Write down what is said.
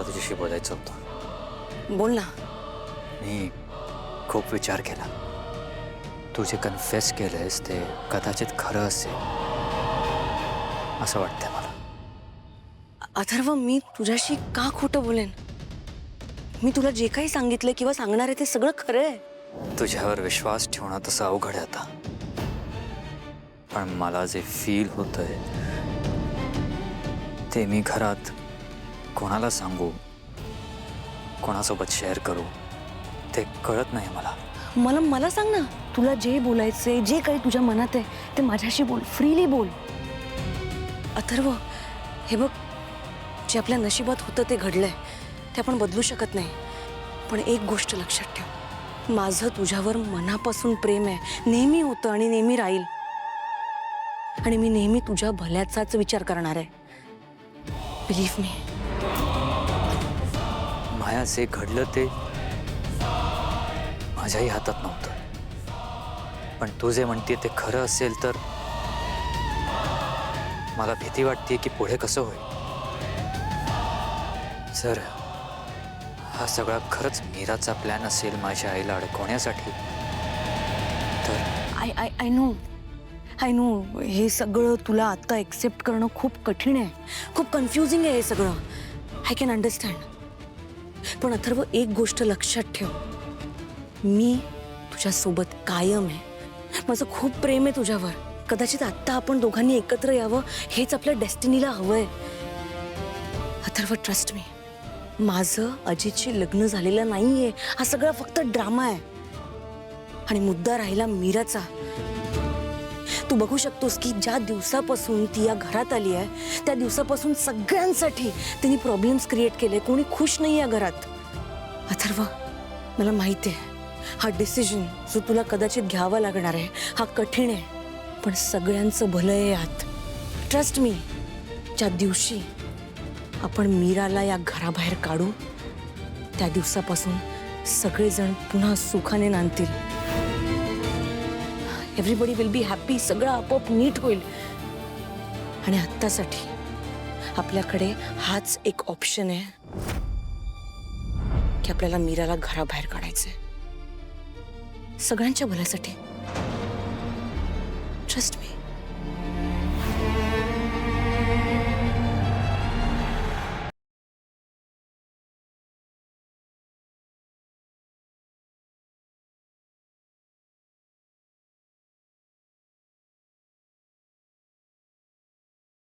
तुझ्याशी बोलायचं होतं. बोल ना. मी खूप विचार केला. तू जे कन्फेस केलंयस ते कदाचित खरं असेल असं वाटतंय मला. अथर्व, मी तुझ्याशी का खोटं बोलेन? मी तुला जे काही सांगितलं किंवा सांगणार आहे ते सगळं खरं आहे. तुझ्यावर विश्वास ठेवणं तसं अवघड आहे आता. पण मला जे फील होतंय ते मी घरात कोणाला सांगू, कोणासोबत शेअर करू ते कळत नाही मला. मला सांग ना, तुला जे बोलायचंय, जे काही तुझ्या मनात आहे ते माझ्याशी बोल, फ्रीली बोल. अथर्व, हे बघ, जे आपल्या नशिबात होतं ते घडलंय, ते आपण बदलू शकत नाही. पण एक गोष्ट लक्षात ठेव, माझं तुझ्यावर मनापासून प्रेम आहे, नेहमी होतं आणि नेहमी राहील. आणि मी नेहमी तुझ्या भल्याचाच विचार करणार आहे. बिलीव्ह मी. माया, जे घडलं ते माझ्याही हातात नव्हतं. पण तू जे म्हणते ते खरं असेल तर मला भीती वाटते की पुढे कसं होईल. जर हा सगळा खरंच मीराचा प्लॅन असेल माझ्या आईला अडकवण्यासाठी तर आय नो हे सगळं तुला आता एक्सेप्ट करणं खूप कठीण आहे, खूप कन्फ्युजिंग आहे हे सगळं. I can understand. पण अथर्व, एक गोष्ट लक्षात ठेव, मी तुझ्यासोबत कायम आहे. माझं खूप प्रेम आहे तुझ्यावर. कदाचित आत्ता आपण दोघांनी एकत्र यावं हेच आपल्या डेस्टिनीला हवंय. अथर्व, ट्रस्ट मी, माझं अजितशी लग्न झालेलं नाहीये. हा सगळा फक्त ड्रामा आहे. आणि मुद्दा राहिला मीराचा. तू बघू शकतोस की ज्या दिवसापासून ती या घरात आली आहे त्या दिवसापासून सगळ्यांसाठी तिने प्रॉब्लेम्स क्रिएट केले. कोणी खुश नाही या घरात. अथर्व, मला माहिती आहे हा डिसिजन जो तुला कदाचित घ्यावा लागणार आहे हा कठीण आहे, पण सगळ्यांचं भलं आहे यात. ट्रस्ट मी, ज्या दिवशी आपण मीराला या घराबाहेर काढू त्या दिवसापासून सगळेजण पुन्हा सुखाने नांदतील. Everybody will be happy. सगळं आपोआप नीट होईल. आणि आत्तासाठी आपल्याकडे हाच एक ऑप्शन आहे की आपल्याला मीराला घराबाहेर काढायचंय, सगळ्यांच्या भल्यासाठी. Trust me.